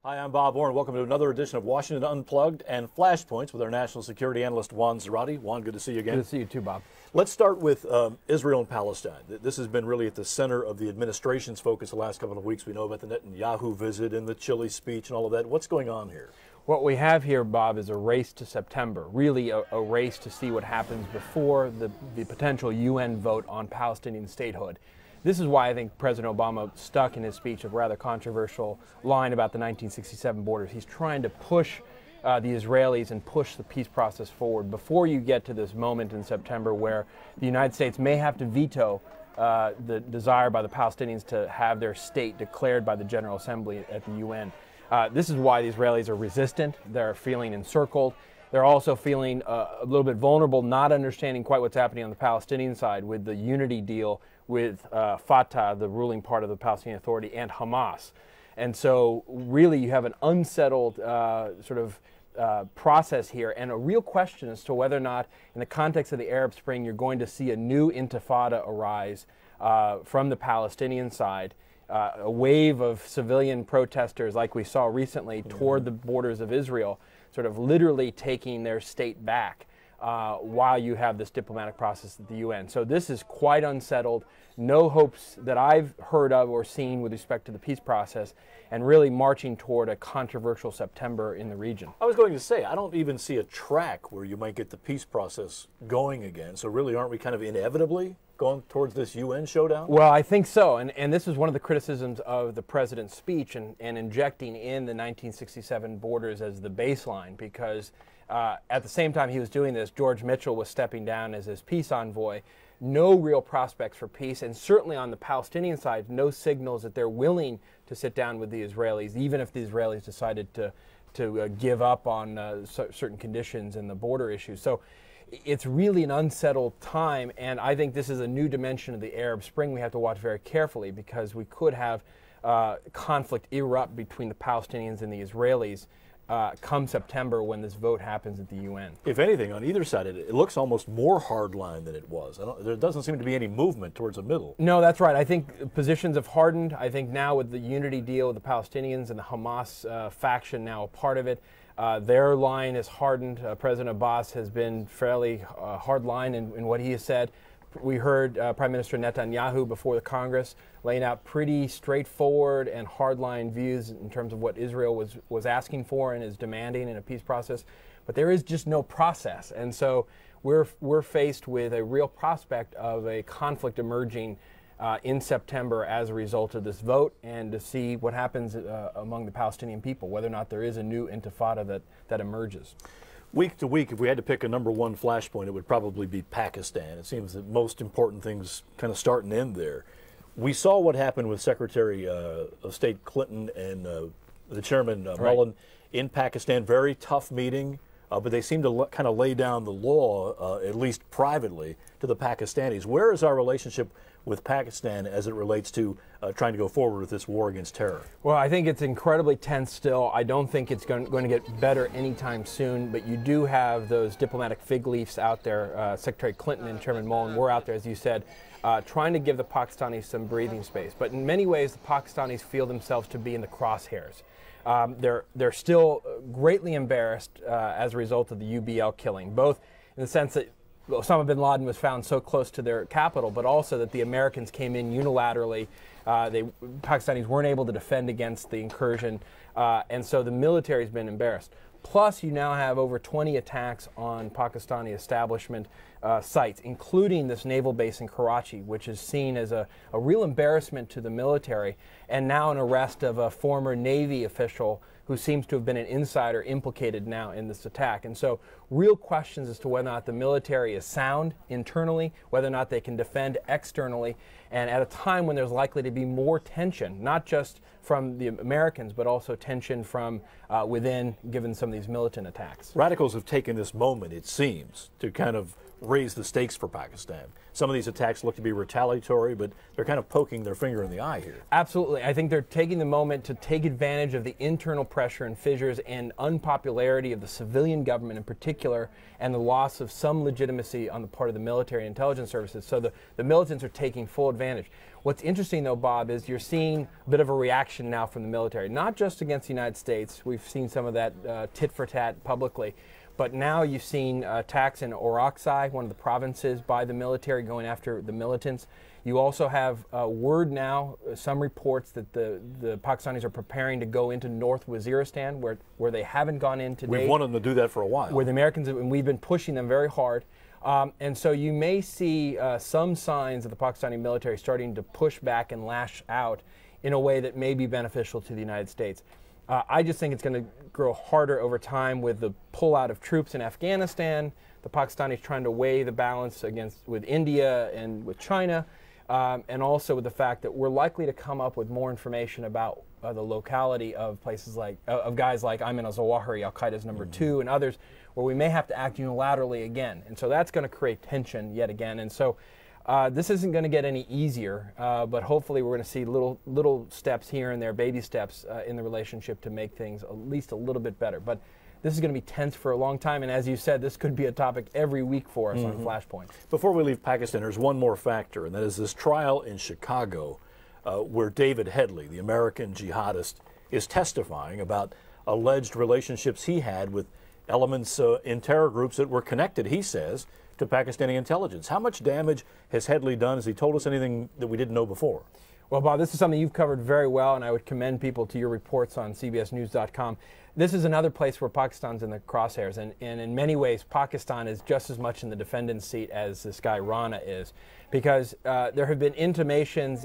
Hi, I'm Bob Orrin. Welcome to another edition of Washington Unplugged and Flashpoints with our national security analyst, Juan Zarate. Juan, good to see you again. Good to see you too, Bob. Let's start with Israel and Palestine. This has been really at the center of the administration's focus the last couple of weeks. We know about the Netanyahu visit and the Chile speech and all of that. What's going on here? What we have here, Bob, is a race to September, really a race to see what happens before the potential UN vote on Palestinian statehood. This is why I think President Obama stuck in his speech a rather controversial line about the 1967 borders. He's trying to push the Israelis and push the peace process forward before you get to this moment in September where the United States may have to veto the desire by the Palestinians to have their state declared by the General Assembly at the UN. This is why the Israelis are resistant. They're feeling encircled. They're also feeling a little bit vulnerable, not understanding quite what's happening on the Palestinian side with the unity deal with Fatah, the ruling part of the Palestinian Authority, and Hamas. And so really you have an unsettled process here, and a real question as to whether or not, in the context of the Arab Spring, you're going to see a new intifada arise from the Palestinian side, a wave of civilian protesters like we saw recently toward the borders of Israel, sort of literally taking their state back while you have this diplomatic process at the UN. So this is quite unsettled. No hopes that I've heard of or seen with respect to the peace process, and really marching toward a controversial September in the region. I was going to say, I don't even see a track where you might get the peace process going again. So really, aren't we kind of inevitably going towards this UN showdown? Well, I think so. And this is one of the criticisms of the president's speech and injecting in the 1967 borders as the baseline, because at the same time he was doing this, George Mitchell was stepping down as his peace envoy. No real prospects for peace, and certainly on the Palestinian side, no signals that they're willing to sit down with the Israelis, even if the Israelis decided to give up on certain conditions in the border issues. So it's really an unsettled time, and I think this is a new dimension of the Arab Spring we have to watch very carefully, because we could have conflict erupt between the Palestinians and the Israelis come September when this vote happens at the UN. If anything, on either side, it looks almost more hardline than it was. There doesn't seem to be any movement towards the middle. No, that's right. I think positions have hardened. I think now with the unity deal with the Palestinians and the Hamas faction now a part of it, their line is hardened. President Abbas has been fairly hardline in what he has said. We heard Prime Minister Netanyahu before the Congress laying out pretty straightforward and hardline views in terms of what Israel was asking for and is demanding in a peace process. But there is just no process. And so we're faced with a real prospect of a conflict emerging in September as a result of this vote, and to see what happens among the Palestinian people, whether or not there is a new intifada that emerges. Week to week, if we had to pick a number one flashpoint, it would probably be Pakistan. It seems that most important things kind of start and end there. We saw what happened with Secretary of State Clinton and the chairman Mullen in Pakistan. Very tough meeting, but they seem to kind of lay down the law, at least privately, to the Pakistanis. Where is our relationship with Pakistan as it relates to trying to go forward with this war against terror? Well, I think it's incredibly tense still. I don't think it's going to get better anytime soon, but you do have those diplomatic fig leaves out there. Secretary Clinton and Chairman Mullen were out there, as you said, trying to give the Pakistanis some breathing space. But in many ways, the Pakistanis feel themselves to be in the crosshairs. They're still greatly embarrassed as a result of the UBL killing, both in the sense that Osama bin Laden was found so close to their capital, but also that the Americans came in unilaterally. Pakistanis weren't able to defend against the incursion, and so the military's been embarrassed. Plus, you now have over 20 attacks on Pakistani establishment sites, including this naval base in Karachi, which is seen as a real embarrassment to the military, and now an arrest of a former Navy official who seems to have been an insider implicated now in this attack. And so real questions as to whether or not the military is sound internally, whether or not they can defend externally, and at a time when there's likely to be more tension, not just from the Americans, but also tension from within, given some of these militant attacks. Radicals have taken this moment, it seems, to kind of raise the stakes for Pakistan. Some of these attacks look to be retaliatory, but they're kind of poking their finger in the eye here. Absolutely. I think they're taking the moment to take advantage of the internal pressure and fissures and unpopularity of the civilian government in particular, and the loss of some legitimacy on the part of the military and intelligence services. So the militants are taking full advantage. What's interesting, though, Bob, is you're seeing a bit of a reaction now from the military, not just against the United States. We've seen some of that tit for tat publicly. But now you've seen attacks in Orakzai, one of the provinces, by the military going after the militants. You also have word now, some reports that the Pakistanis are preparing to go into North Waziristan, where they haven't gone in to date. We've wanted them to do that for a while. Where the Americans, and we've been pushing them very hard. And so you may see some signs of the Pakistani military starting to push back and lash out in a way that may be beneficial to the United States. I just think it's going to grow harder over time with the pullout of troops in Afghanistan, the Pakistanis trying to weigh the balance with India and with China, and also with the fact that we're likely to come up with more information about the locality of places like, of guys like Ayman al-Zawahiri, Al-Qaeda's number 2, and others, where we may have to act unilaterally again. And so that's going to create tension yet again. And so this isn't going to get any easier, but hopefully we're going to see little steps here and there, baby steps in the relationship to make things at least a little bit better. But this is going to be tense for a long time, and as you said, this could be a topic every week for us on Flashpoint. Before we leave Pakistan, there's one more factor, and that is this trial in Chicago where David Headley, the American jihadist, is testifying about alleged relationships he had with elements in terror groups that were connected, he says, to Pakistani intelligence. How much damage has Headley done? Has he told us anything that we didn't know before? Well, Bob, this is something you've covered very well, and I would commend people to your reports on CBSNews.com. This is another place where Pakistan's in the crosshairs, and in many ways, Pakistan is just as much in the defendant's seat as this guy Rana is, because there have been indications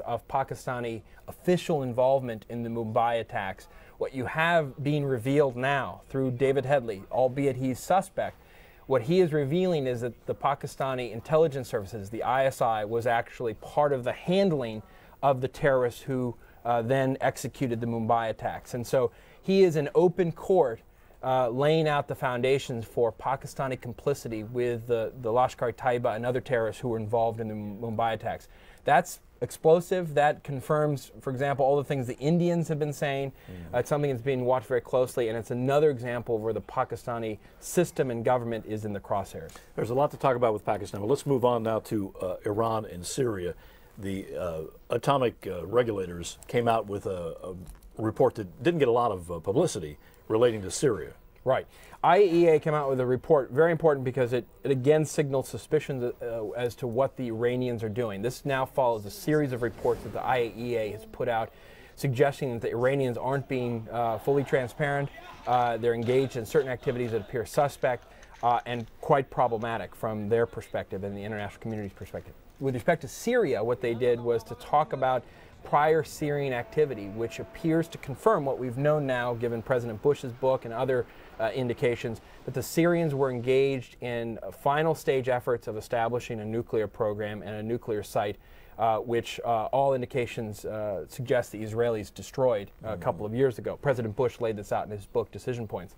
of Pakistani official involvement in the Mumbai attacks. What you have being revealed now through David Headley, albeit he's suspect, what he is revealing is that the Pakistani intelligence services, the ISI, was actually part of the handling of the terrorists who then executed the Mumbai attacks. And so he is in open court laying out the foundations for Pakistani complicity with the Lashkar-e-Taiba and other terrorists who were involved in the Mumbai attacks. That's explosive. That confirms, for example, all the things the Indians have been saying. It's something that's being watched very closely, and it's another example where the Pakistani system and government is in the crosshairs. There's a lot to talk about with Pakistan, but let's move on now to Iran and Syria. The atomic regulators came out with a report that didn't get a lot of publicity relating to Syria. Right. IAEA came out with a report, very important because it again signals suspicions as to what the Iranians are doing. This now follows a series of reports that the IAEA has put out suggesting that the Iranians aren't being fully transparent. They're engaged in certain activities that appear suspect and quite problematic from their perspective and the international community's perspective. With respect to Syria, what they did was to talk about prior Syrian activity, which appears to confirm what we've known now, given President Bush's book and other indications, that the Syrians were engaged in final stage efforts of establishing a nuclear program and a nuclear site, which all indications suggest the Israelis destroyed a couple of years ago. President Bush laid this out in his book, Decision Points.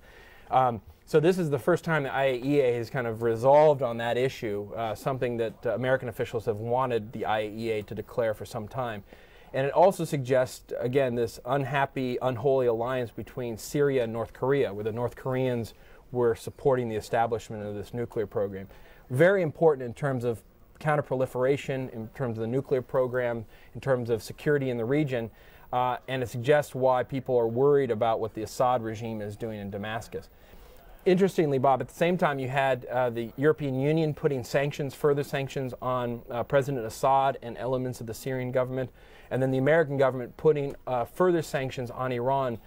So this is the first time the IAEA has kind of resolved on that issue, something that American officials have wanted the IAEA to declare for some time. And it also suggests, again, this unhappy, unholy alliance between Syria and North Korea, where the North Koreans were supporting the establishment of this nuclear program. Very important in terms of counterproliferation, in terms of the nuclear program, in terms of security in the region, and it suggests why people are worried about what the Assad regime is doing in Damascus. Interestingly, Bob, at the same time you had the European Union putting sanctions, further sanctions on President Assad and elements of the Syrian government, and then the American government putting further sanctions on Iran,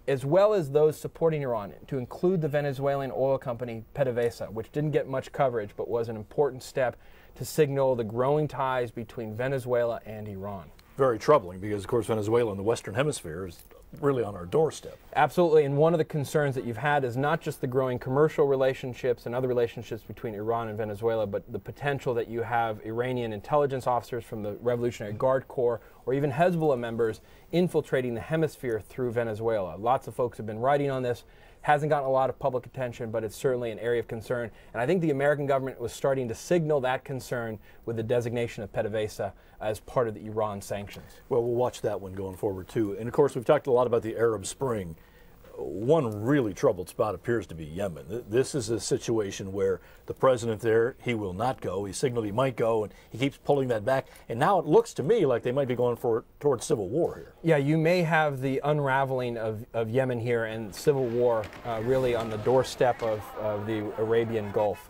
as well as those supporting Iran, to include the Venezuelan oil company PDVSA, which didn't get much coverage but was an important step to signal the growing ties between Venezuela and Iran. Very troubling because, of course, Venezuela in the Western Hemisphere is really on our doorstep. Absolutely, and one of the concerns that you've had is not just the growing commercial relationships and other relationships between Iran and Venezuela, but the potential that you have Iranian intelligence officers from the Revolutionary Guard Corps or even Hezbollah members infiltrating the hemisphere through Venezuela. Lots of folks have been writing on this. Hasn't gotten a lot of public attention, but it's certainly an area of concern. And I think the American government was starting to signal that concern with the designation of PDVSA as part of the Iran sanctions. Well, we'll watch that one going forward, too. And, of course, we've talked a lot about the Arab Spring. One really troubled spot appears to be Yemen. This is a situation where the president there, he will not go. He signaled he might go, and he keeps pulling that back. And now it looks to me like they might be going towards civil war here. Yeah, you may have the unraveling of Yemen here and civil war really on the doorstep of the Arabian Gulf.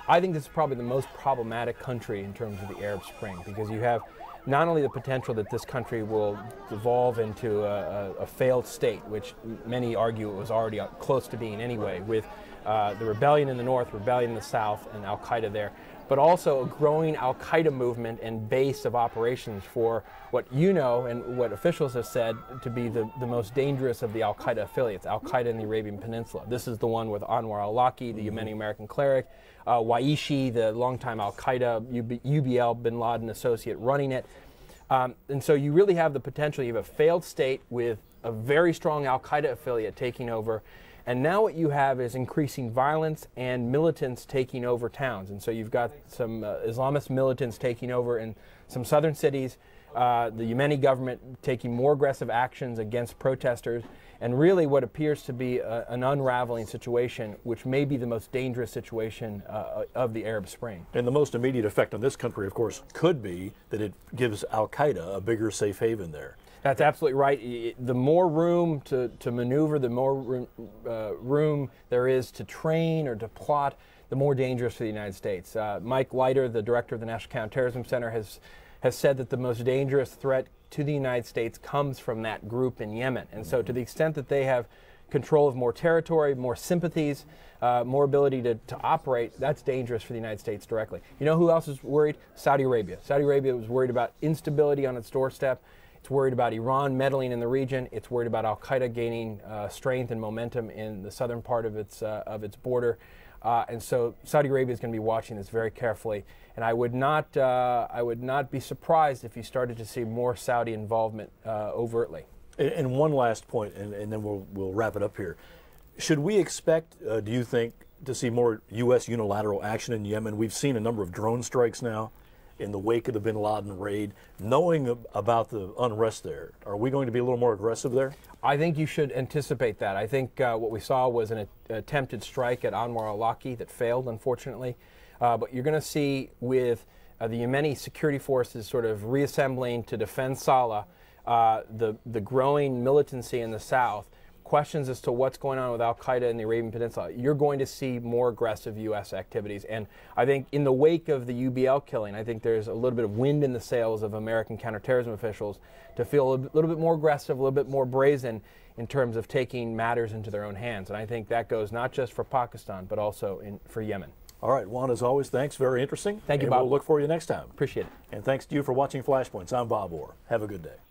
I think this is probably the most problematic country in terms of the Arab Spring, because you have not only the potential that this country will devolve into a failed state, which many argue it was already close to being anyway, with the rebellion in the north, rebellion in the south, and al-Qaeda there, but also a growing al-Qaeda movement and base of operations for what you know and what officials have said to be the most dangerous of the al-Qaeda affiliates, al-Qaeda in the Arabian Peninsula. This is the one with Anwar al-Awlaki, the Yemeni-American cleric, Waishi, the longtime al-Qaeda UBL bin Laden associate running it. And so you really have the potential. You have a failed state with a very strong al-Qaeda affiliate taking over. And now what you have is increasing violence and militants taking over towns. And so you've got some Islamist militants taking over in some southern cities, the Yemeni government taking more aggressive actions against protesters, and really what appears to be an unraveling situation, which may be the most dangerous situation of the Arab Spring. And the most immediate effect on this country, of course, could be that it gives al-Qaeda a bigger safe haven there. That's absolutely right. The more room to maneuver, the more room there is to train or to plot, the more dangerous for the United States. Mike Leiter, the director of the National Counterterrorism Center, has said that the most dangerous threat to the United States comes from that group in Yemen. And so to the extent that they have control of more territory, more sympathies, more ability to operate, that's dangerous for the United States directly. You know who else is worried? Saudi Arabia. Saudi Arabia was worried about instability on its doorstep. It's worried about Iran meddling in the region. It's worried about al-Qaeda gaining strength and momentum in the southern part of its border. And so Saudi Arabia is going to be watching this very carefully. And I would not be surprised if you started to see more Saudi involvement overtly. And one last point, and then we'll wrap it up here. Should we expect, do you think, to see more U.S. unilateral action in Yemen? We've seen a number of drone strikes now in the wake of the bin Laden raid. Knowing about the unrest there, are we going to be a little more aggressive there? I think you should anticipate that. I think what we saw was an attempted strike at Anwar al-Awlaki that failed, unfortunately. But you're going to see with the Yemeni security forces sort of reassembling to defend Sala, the growing militancy in the south, questions as to what's going on with al-Qaeda in the Arabian Peninsula, you're going to see more aggressive U.S. activities. And I think in the wake of the UBL killing, I think there's a little bit of wind in the sails of American counterterrorism officials to feel a little bit more aggressive, a little bit more brazen in terms of taking matters into their own hands. And I think that goes not just for Pakistan, but also for Yemen. All right, Juan, as always, thanks. Very interesting. Thank you, Bob. We'll look for you next time. Appreciate it. And thanks to you for watching Flashpoints. I'm Bob Orr. Have a good day.